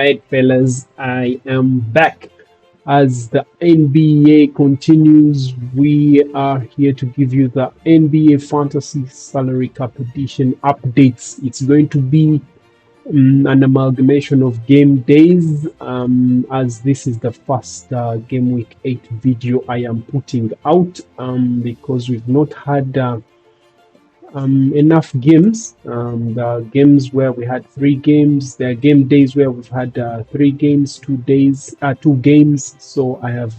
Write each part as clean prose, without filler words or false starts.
right, fellas, I am back. As the NBA continues, we are here to give you the NBA Fantasy Salary Cap Edition updates. It's going to be an amalgamation of game days, as this is the first game week 8 video I am putting out, because we've not had enough games. The games where we had 3 games, there are game days where we've had 3 games, 2 days, 2 games. So I have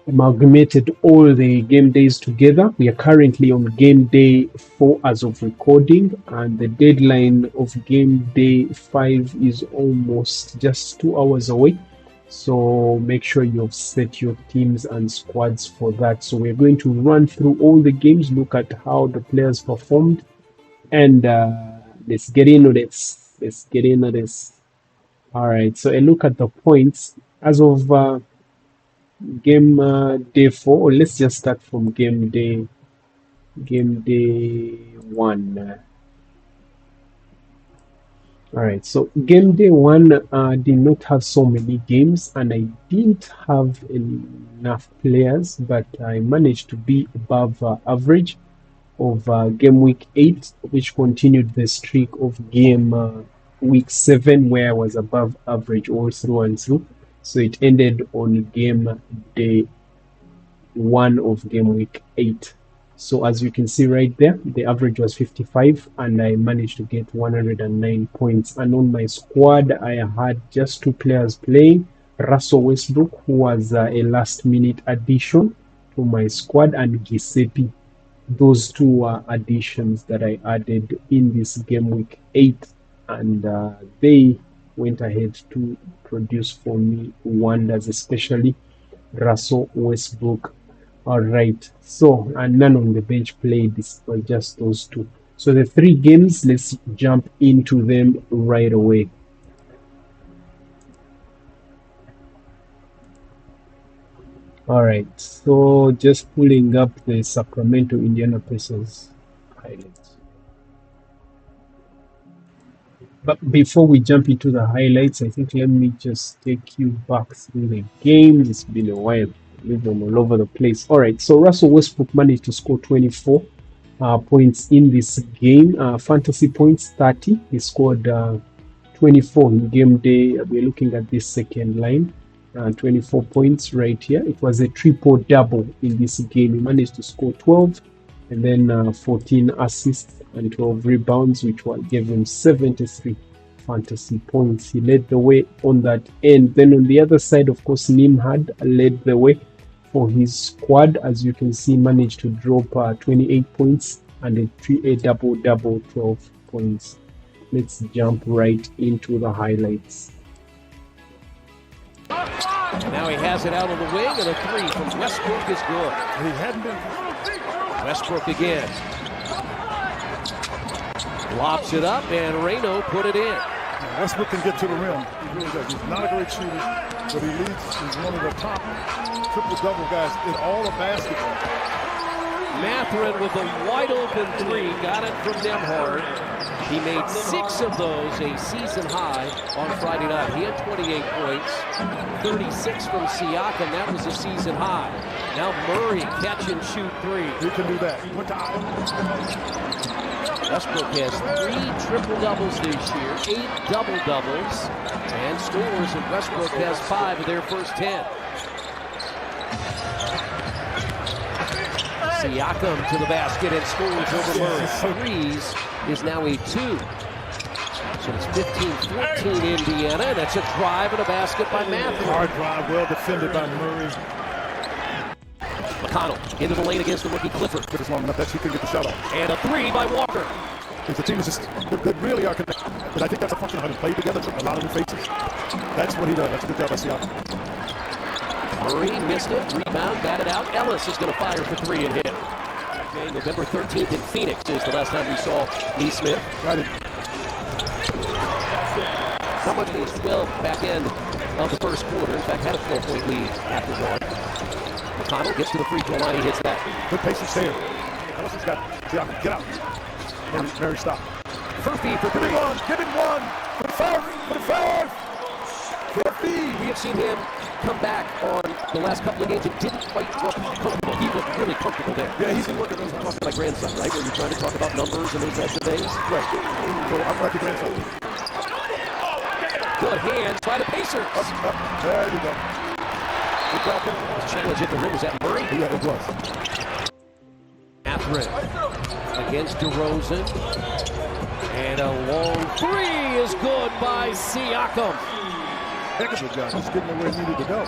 amalgamated all the game days together. We are currently on game day 4 as of recording, and the deadline of game day 5 is almost just 2 hours away. So make sure you've set your teams and squads for that. So we're going to run through all the games, look at how the players performed, and let's get into this. All right, so a look at the points as of game day 4, or let's just start from game day 1. All right, so game day 1 did not have so many games, and I didn't have enough players, but I managed to be above average of game week 8, which continued the streak of game week 7, where I was above average all through and through. So it ended on game day 1 of game week 8. So as you can see right there, the average was 55, and I managed to get 109 points. And on my squad, I had just 2 players playing. Russell Westbrook, who was a last-minute addition to my squad, and Giuseppe. Those 2 additions that I added in this game week 8, and they went ahead to produce for me wonders, especially Russell Westbrook. All right, so and none on the bench played. This was just those 2. So the 3 games, let's jump into them right away. All right, so just pulling up the Sacramento Indiana Pacers highlights. But before we jump into the highlights, I think let me just take you back through the game. It's been a while. Living all over the place. All right, so Russell Westbrook managed to score 24 points in this game. Fantasy points 30. He scored 24 in game day. We're looking at this second line. 24 points right here. It was a triple double in this game. He managed to score 12, and then 14 assists and 12 rebounds, which gave him 73 fantasy points. He led the way on that end. Then on the other side, of course, Nimhad led the way for his squad. As you can see, managed to drop 28 points and a double-double, 12 points. Let's jump right into the highlights. Now he has it out on the wing, and a 3 from Westbrook is good. He hadn't been. Westbrook again. Lobs it up, and Reno put it in. Westbrook can get to the rim. He really does. He's not a great shooter, but he leads. He's one of the top triple-double guys in all of basketball. Mathurin with a wide-open 3, got it from Nembhard. He made 6 of those a season high on Friday night. He had 28 points, 36 from Siakam. That was a season high. Now Murray catch and shoot 3. He can do that. He went to Westbrook has 3 triple-doubles this year, 8 double-doubles, and scores, and Westbrook has 5 of their first 10. Siakam to the basket and scores over Murray. Threes is now a 2. So it's 15-14 Indiana, and that's a drive and a basket by Matthew. hard drive, well defended by Murray. McConnell into the lane against the rookie Clifford. But it's long enough that he can get the shot off. And a 3 by Walker. The team is just, they really are connected. But I think that's a function of how they play together. A lot of new faces. That's what he does. That's a good job by Siakam. Murray missed it. Rebound, batted out. Ellis is going to fire for 3 and hit. Okay, November 13th in Phoenix is the last time we saw Lee Smith. Got it. Somebody is 12 back end of the first quarter. In fact, had a 12-point lead after 1. McConnell gets to the free throw line. He hits that. Good patience there. Ellis has got Siakam. Get out. Murray stop. Furphy for 3. Give him one. Put 5. we've seen him come back on the last couple of games. It didn't quite look comfortable. He looked really comfortable there. Yeah, he's been working He's talking to my grandson, right? Where you're trying to talk about numbers and those types of things. right. So I'm like the grandson. Good hands by the Pacers. There you go. Challenge at the rim. Was that Murray? Yeah, it was. Catherine against DeRozan. And a long three is good by Siakam. Heck of a job. He's getting where he needed to go.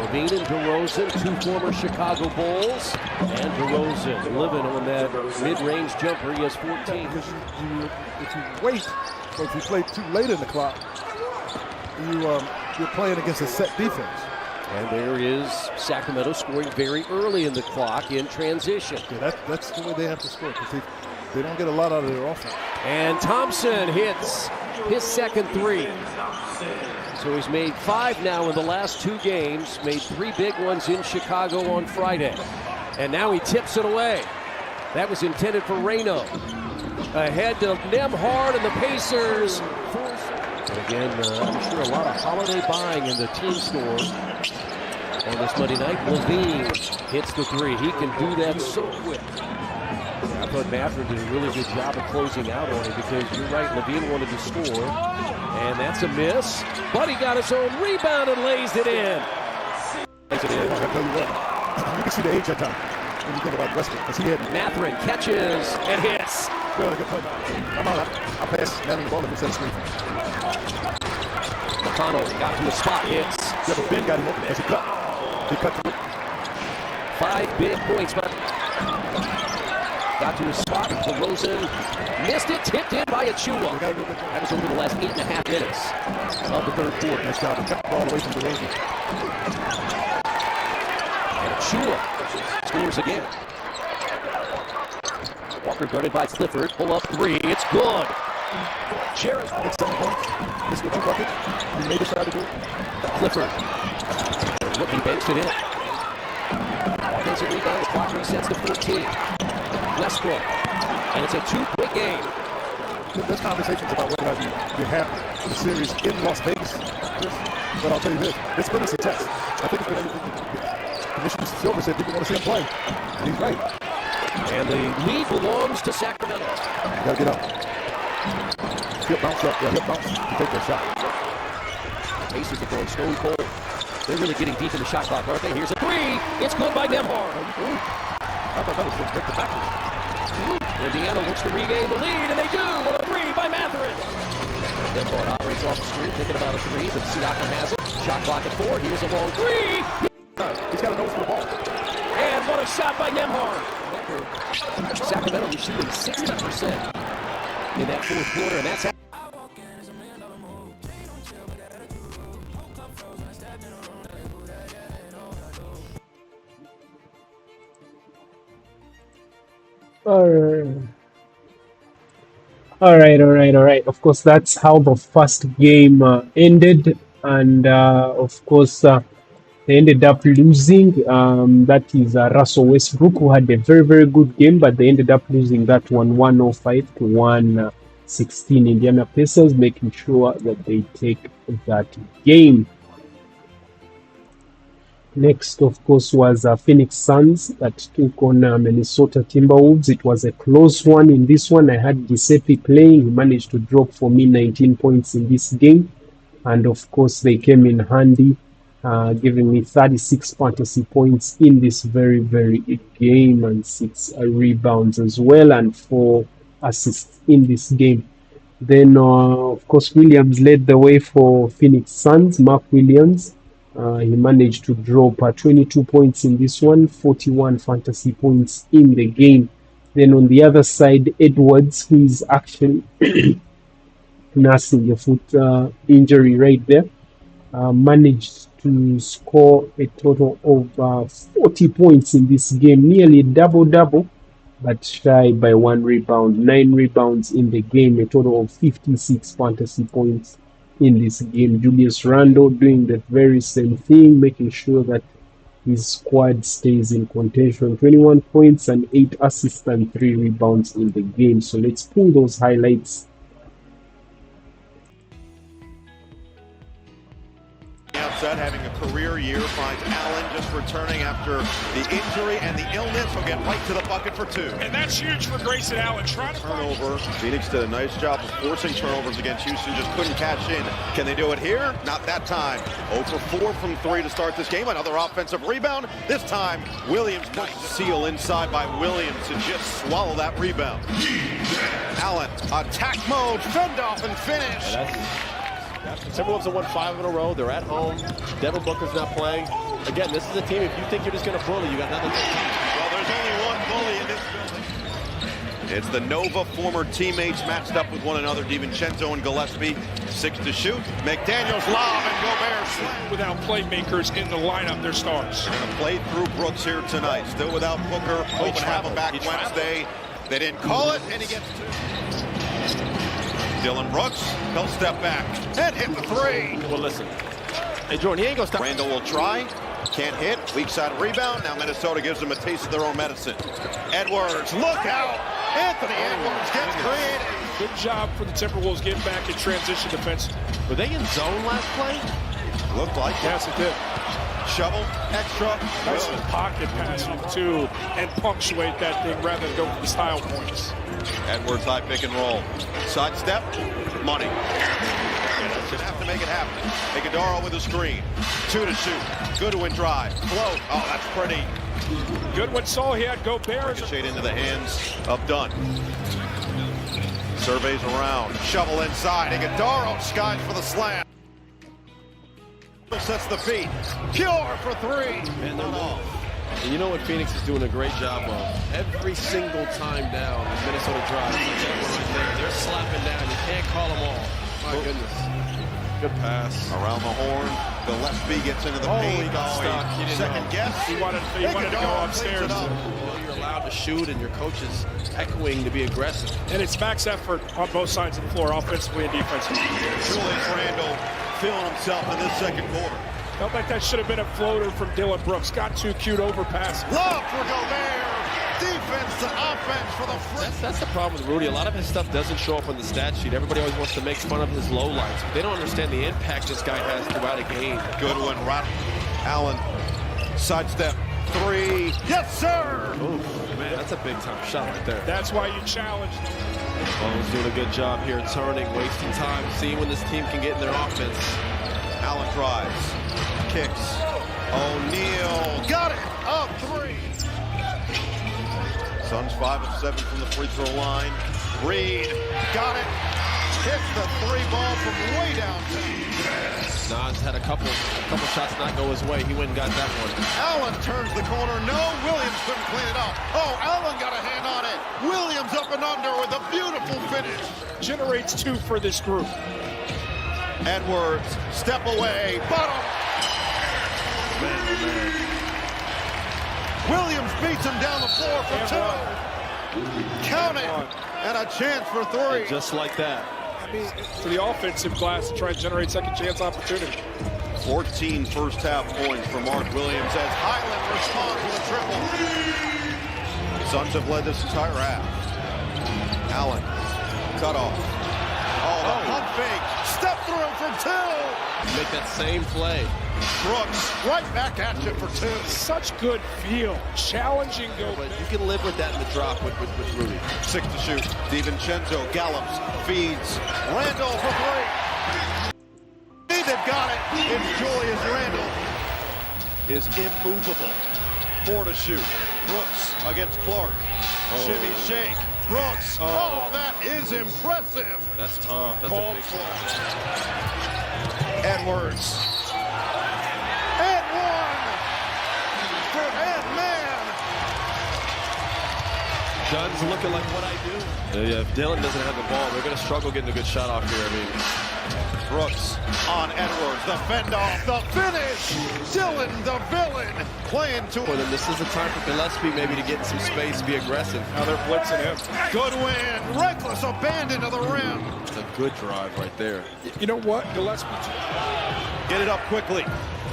Levine and DeRozan, two former Chicago Bulls. And DeRozan living on that mid-range jumper. He has 14. Because if you wait, or if you play too late in the clock, you're playing against a set defense. And there is Sacramento scoring very early in the clock in transition. Yeah, that's the way they have to score, because they don't get a lot out of their offense. And Thompson hits his second three. So he's made 5 now in the last 2 games, made 3 big ones in Chicago on Friday. And now he tips it away. That was intended for Reno. Ahead to Nembhard and the Pacers. And again, I'm sure a lot of holiday buying in the team store on this Monday night. Levine hits the 3. He can do that so quick. I thought Mathurin did a really good job of closing out on it, because you're right, Levine wanted to score. And that's a miss. But he got his own rebound and lays it in. Lays it in. I tell you what, you can see the age at time when you think about Westbrook, because he had Mathurin catches and hits. good play. I'll pass Manning the ball and set a screen. McConnell got to the spot, hits. Yeah, but Ben got him open as he cut. He cut through. 5 big points, but got to his spot. DeRozan missed it, tipped in by Achua. That was over the last 8.5 minutes of the third quarter. Nice job. He kept the ball away from DeRozan. And Achua scores again. Walker guarded by Clifford. Pull up 3. It's good. Sheriff gets 7 points. This is what you bucket. He made a shot to do it. Clifford. Looking banks it in. Offensive rebound. The clock resets to 14. Westbrook. And it's a 2-point game. There's conversations about whether or not you have the series in Las Vegas. But I'll tell you this. It's going to be a test. I think it's going to be. Commissioner Silver said people want to see him play. And he's right. And the lead belongs to Sacramento. You got to get up. Hip bounce up. Yeah, hip bounce. You take that shot. Pacers are going stone cold. They're really getting deep in the shot clock, aren't they? Here's a 3. It's good by Nembhard. I thought that was going to break the backwards. Indiana looks to regain the lead, and they do with a 3 by Mathurin. Nembhard operates off the screen, thinking about a 3, but Siakam has it. Shot clock at 4. Here's a long 3. He's got a nose for the ball. And what a shot by Nembhard. Sacramento shooting 60% in that fourth quarter, and that's how. All right. Of course, that's how the first game ended, and of course, they ended up losing. That is Russell Westbrook, who had a very, very good game, but they ended up losing that one 105 to 116. Indiana Pacers, making sure that they take that game. Next, of course, was Phoenix Suns that took on Minnesota Timberwolves. It was a close one. In this one, I had Giuseppe playing. He managed to drop for me 19 points in this game. And, of course, they came in handy, giving me 36 fantasy points in this very, very game, and 6 rebounds as well, and 4 assists in this game. Then, of course, Williams led the way for Phoenix Suns. Mark Williams. He managed to drop 22 points in this one, 41 fantasy points in the game. Then on the other side, Edwards, who is actually nursing a foot injury right there, managed to score a total of 40 points in this game, nearly double-double, but shy by 1 rebound, 9 rebounds in the game, a total of 56 fantasy points in this game. Julius Randle doing the very same thing, making sure that his squad stays in contention. 21 points and 8 assists and 3 rebounds in the game. So let's pull those highlights. set, having a career year, finds Allen just returning after the injury and the illness. He'll get right to the bucket for 2. And that's huge for Grayson Allen. Trying to Turnover. Phoenix did a nice job of forcing turnovers against Houston, just couldn't cash in. Can they do it here? Not that time. 0 for 4 from 3 to start this game. Another offensive rebound. This time, Williams. Nice seal inside by Williams to just swallow that rebound. Allen, attack mode, fend off and finish. Timberwolves have won 5 in a row. They're at home. Devin Booker's not playing. Again, this is a team, if you think you're just going to bully, you got nothing to do. Well, there's only one bully in this building. It's the Nova former teammates matched up with one another, DiVincenzo and Gillespie. 6 to shoot. McDaniels lob and Gobert slam. without playmakers in the lineup, their stars. They're going to play through Brooks here tonight. Still without Booker. Hoping to have him back Wednesday. They didn't call it, and he gets 2. Dylan Brooks, he'll step back and hit the 3. Well, listen. Hey, Jordan, he ain't going to stop. Randall will try. Can't hit. Weak side rebound. Now Minnesota gives them a taste of their own medicine. Edwards, look out. Anthony Edwards gets creative. Good job for the Timberwolves getting back in transition defense. Were they in zone last play? Looked like it. Yes, it did. Shovel, extra. Nice pocket passing, too, and punctuate that thing rather than go for the style points. Edwards high pick and roll. Sidestep, money. Just have to make it happen. Iguodala with a screen. 2 to shoot. Goodwin drive. Float. Oh, that's pretty. Goodwin saw he had Gobert. Ricochet into the hands of Dunn. Surveys around. Shovel inside. Iguodala skies for the slam. Sets the feet. Pure for 3. And they're off. And you know what Phoenix is doing a great job of? Every single time down, Minnesota drives. They're slapping down. You can't call them all. My goodness. Good pass. Around the horn. Gillespie gets into the paint. He got stuck. He didn't Second know. guess. He wanted to go upstairs. Well, you're allowed to shoot, and your coach is echoing to be aggressive. And it's max effort on both sides of the floor, offensively and defensively. Julius Randle feeling himself in this second quarter. Felt like that should have been a floater from Dylan Brooks. Got too cute overpass. Love for Gobert. Defense to offense for the front. That's the problem with Rudy. A lot of his stuff doesn't show up on the stat sheet. Everybody always wants to make fun of his low lights. They don't understand the impact this guy has throughout a game. Goodwin, Allen, sidestep, 3. Yes, sir. Oof, man, that's a big time shot right there. That's why you challenge. He's doing a good job here, turning, wasting time, seeing when this team can get in their offense. Allen drives, kicks. O'Neal got it. Up 3. Suns 5 of 7 from the free throw line. Reed got it. Hits the 3 ball from way downtown. Nas had a couple shots not go his way. He went and got that one. Allen turns the corner. No, Williams couldn't clean it up. Oh, Allen got a hand on it. Williams up and under with a beautiful finish. Generates 2 for this group. Edwards, step away, bottom. Williams beats him down the floor for 2. Count it, and a chance for 3. Just like that. I mean, to the offensive glass to try and generate second chance opportunity. 14 first half points for Mark Williams as Highland responds with a triple. Suns have led this entire half. Allen, cut off. Oh, the pump fake, step through for 2. Make that same play. Brooks right back at you for 2. Such good feel. Challenging go. But you can live with that in the drop with Rudy. 6 to shoot. DiVincenzo gallops, feeds. Randall for 3. They've got it. It's Julius Randle. Is immovable. 4 to shoot. Brooks against Clark. Shimmy shake. Brooks. Oh, that is impressive. That's tough. That's a big play. Edwards. And 1 for Ant-Man. Dunn's looking like what I do. Yeah, if Dylan doesn't have the ball, they're going to struggle getting a good shot off here. I mean, Brooks on Edwards, the fend off, the finish. Dylan, the villain, playing to for them. This is the time for Gillespie maybe to get in some space, be aggressive. Now they're blitzing him. Goodwin, reckless abandon to the rim. It's a good drive right there. You know what, Gillespie? Get it up quickly.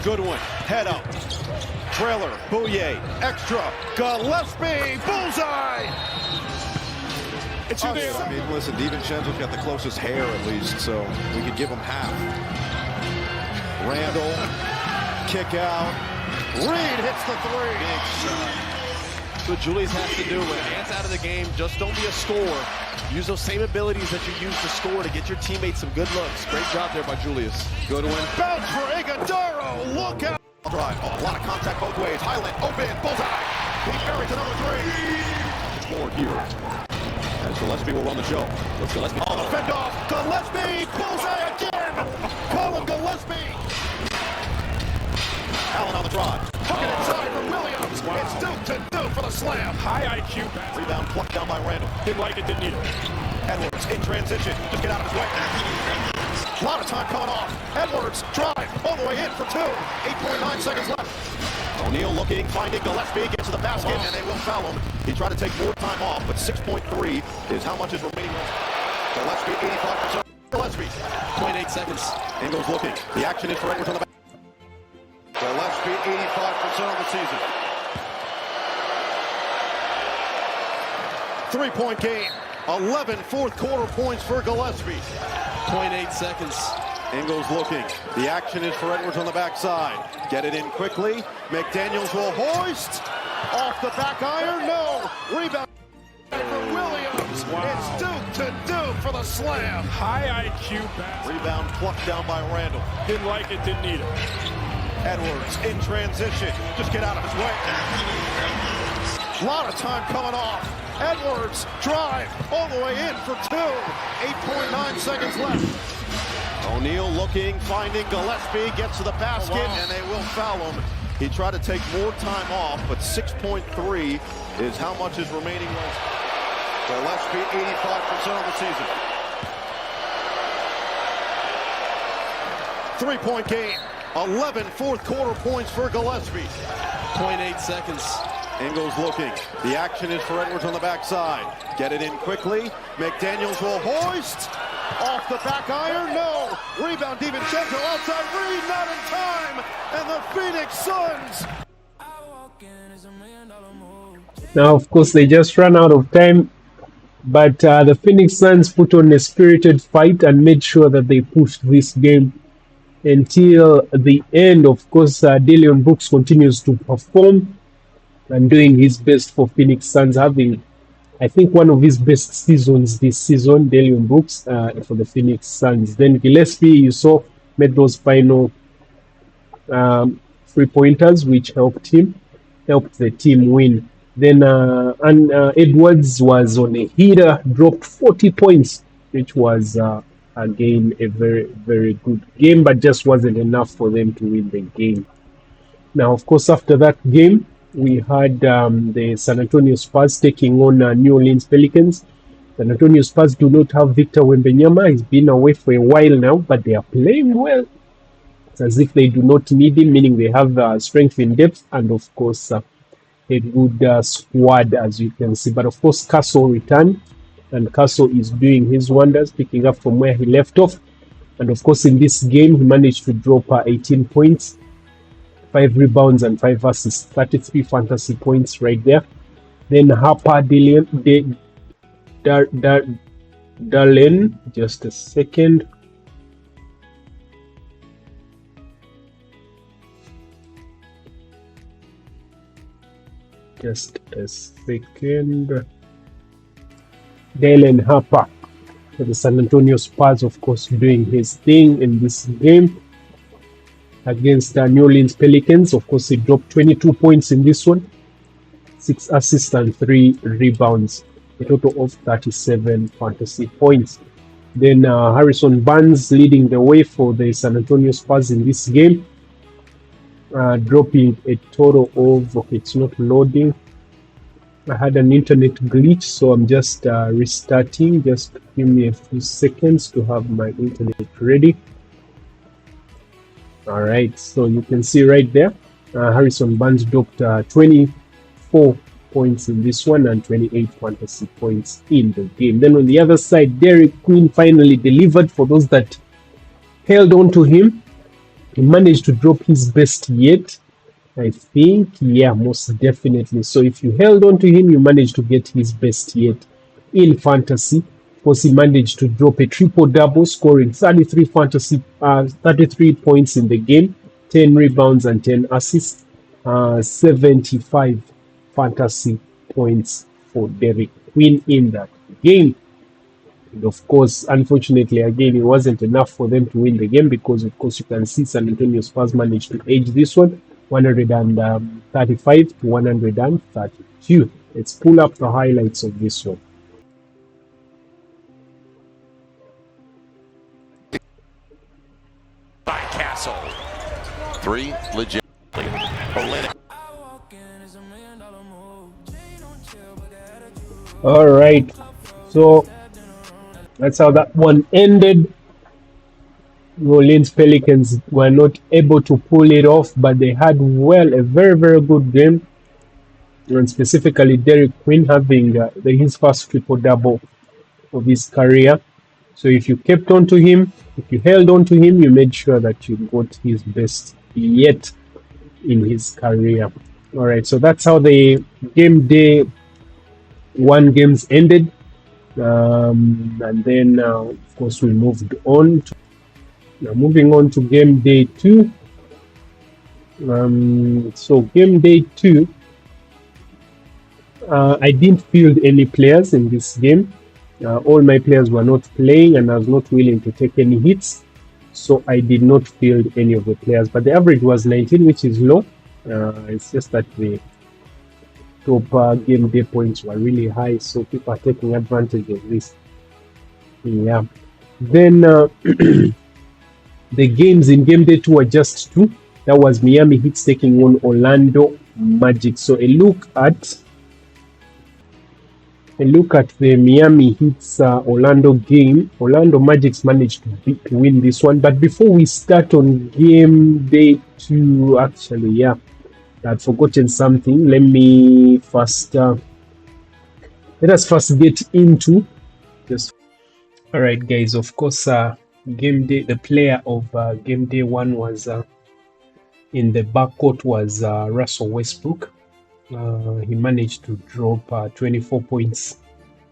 Goodwin, head up. Trailer, Bouye, extra. Gillespie, bullseye. It's who they are. I mean, listen, DiVincenzo's got the closest hair at least, so we could give him half. Randall kick out. Reed hits the three. Big shot. So Julius has to do when Ant's out of the game, just don't be a scorer. Use those same abilities that you use to score to get your teammates some good looks. Great job there by Julius. Good win. Bounce for Iguodaro. Look out. Drive. Oh, a lot of contact both ways. Highland open. Bullseye. He buries another three. It's more here. As Gillespie will run the show. Let's Gillespie. Oh, the fend off. Gillespie. Bullseye again. Colin Gillespie. Allen on the drive. Hook it inside for Williams. Wow. It's Duke to Duke for the slam. High IQ pass. Rebound plucked down by Randall. Didn't like it, didn't need it. Edwards in transition. Just get out of his way. A lot of time coming off. Edwards drive all the way in for two. 8.9 seconds left. O'Neal looking, finding Gillespie, gets to the basket, and they will foul him. He tried to take more time off, but 6.3 is how much is remaining. Gillespie, 85%. Gillespie. 0.8 seconds. Ingles looking. The action is for Edwards on the back. Gillespie, 85% of the season. 3-point game. 11 fourth quarter points for Gillespie. 0.8 seconds. Ingles looking. The action is for Edwards on the backside. Get it in quickly. McDaniels will hoist. Off the back iron. No. Rebound for Williams. Wow. It's Duke to Duke for the slam. High IQ pass. Rebound plucked down by Randall. Didn't like it, didn't need it. Edwards in transition. Just get out of his way. A lot of time coming off. Edwards drive all the way in for two. 8.9 seconds left. O'Neal looking, finding Gillespie, gets to the basket, and they will foul him. He tried to take more time off, but 6.3 is how much is remaining left. Gillespie, 85% of the season. 3-point game. 11 fourth quarter points for Gillespie. 0.8 seconds. Ingles looking. The action is for Edwards on the backside. Get it in quickly. McDaniels will hoist. Off the back iron, no. Rebound, DiVincenzo outside. Reed not in time. And the Phoenix Suns. Now, of course, they just ran out of time. But the Phoenix Suns put on a spirited fight and made sure that they pushed this game until the end. Of course, Dillon Brooks continues to perform and doing his best for Phoenix Suns, having, I think, one of his best seasons this season, Dillon Brooks, for the Phoenix Suns. Then Gillespie, you saw, made those final 3-pointers, which helped the team win. Then Edwards was on a heater, dropped 40 points, which was, again, a very, very good game, but just wasn't enough for them to win the game. Now, of course, after that game, we had the San Antonio Spurs taking on New Orleans Pelicans. San Antonio Spurs do not have Victor Wembanyama. He's been away for a while now, but they are playing well. It's as if they do not need him, meaning they have strength in depth and, of course, a good squad, as you can see. But, of course, Castle returned, and Castle is doing his wonders, picking up from where he left off. And, of course, in this game, he managed to drop 18 points. 5 rebounds and 5 assists, 33 fantasy points right there. Then Harper Darlene, just a second. Just a second. Dalen Harper for the San Antonio Spurs, of course, doing his thing in this game against New Orleans Pelicans. Of course, he dropped 22 points in this one, 6 assists and 3 rebounds, a total of 37 fantasy points. Then Harrison Barnes leading the way for the San Antonio Spurs in this game, dropping a total of, okay, it's not loading. I had an internet glitch, so I'm just restarting. Just give me a few seconds to have my internet ready. All right, so you can see right there, Harrison Barnes dropped 24 points in this one and 28 fantasy points in the game. Then on the other side, Derek Quinn finally delivered for those that held on to him. He managed to drop his best yet, I think. Yeah, most definitely. So if you held on to him, you managed to get his best yet in fantasy. Of course, he managed to drop a triple-double, scoring 33 points in the game. 10 rebounds and 10 assists, 75 fantasy points for Derek Quinn in that game. And of course, unfortunately, again, it wasn't enough for them to win the game because, of course, you can see San Antonio Spurs managed to edge this one, 135 to 132. Let's pull up the highlights of this one. By Castle. 3 legit. All right, so that's how that one ended. New Orleans Pelicans were not able to pull it off, but they had, well, a very, very good game. And specifically, Derek Quinn having his first triple-double of his career. So if you kept on to him, if you held on to him, you made sure that you got his best yet in his career. All right, so that's how the game day 1 games ended. And then, of course, we moved on. Moving on to game day 2. So game day 2, I didn't field any players in this game. All my players were not playing, and I was not willing to take any hits, so I did not field any of the players. But the average was 19, which is low. It's just that the top game day points were really high, so people are taking advantage of this. Yeah. Then the games in game day 2 were just 2. That was Miami Heat taking on Orlando Magic. So a look at the Miami Heat's Orlando game. Orlando Magic's managed to win this one. But before we start on game day 2, actually, yeah, I'd forgotten something. Let us first get into just. All right, guys. Of course, game day. The player of game day 1 was in the backcourt was Russell Westbrook. He managed to drop 24 points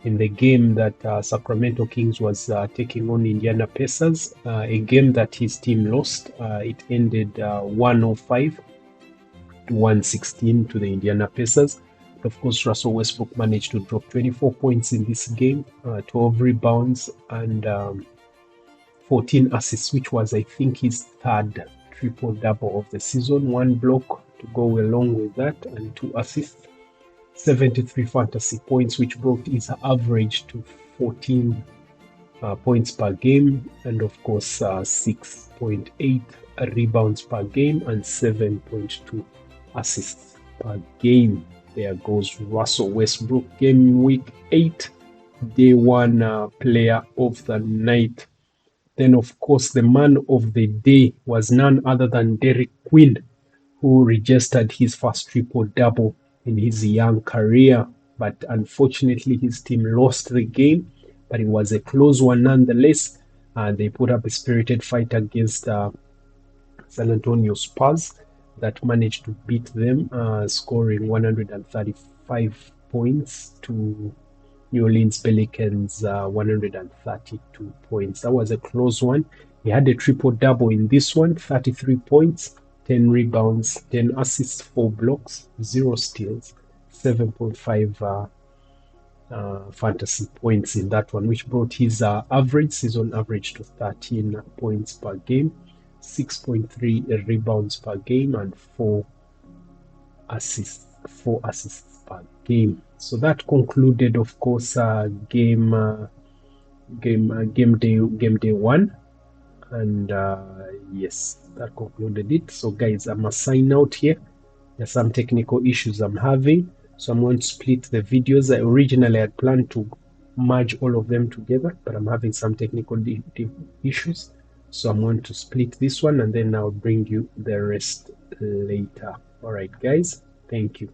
in the game that Sacramento Kings was taking on Indiana Pacers, a game that his team lost. It ended 105 to 116 to the Indiana Pacers. Of course, Russell Westbrook managed to drop 24 points in this game, 12 rebounds, and 14 assists, which was, I think, his third triple-double of the season. 1 block to go along with that, and 2 assists, 73 fantasy points, which brought his average to 14 points per game, and of course 6.8 rebounds per game and 7.2 assists per game. There goes Russell Westbrook. Game week 8, day 1 player of the night. Then, of course, the man of the day was none other than Derek Quinn, who registered his first triple-double in his young career. But unfortunately, his team lost the game, but it was a close one nonetheless. They put up a spirited fight against San Antonio Spurs that managed to beat them, scoring 135 points to New Orleans Pelicans 132 points. That was a close one. He had a triple-double in this one, 33 points, 10 rebounds, 10 assists, 4 blocks, 0 steals, 7.5 fantasy points in that one, which brought his season average to 13 points per game, 6.3 rebounds per game, and 4 assists per game. So that concluded, of course, game day 1, and yes, that concluded it. So guys, I must sign out here. There's some technical issues I'm having, so I'm going to split the videos. Originally I had planned to merge all of them together, but I'm having some technical issues, so I'm going to split this one, and then I'll bring you the rest later. All right guys, thank you.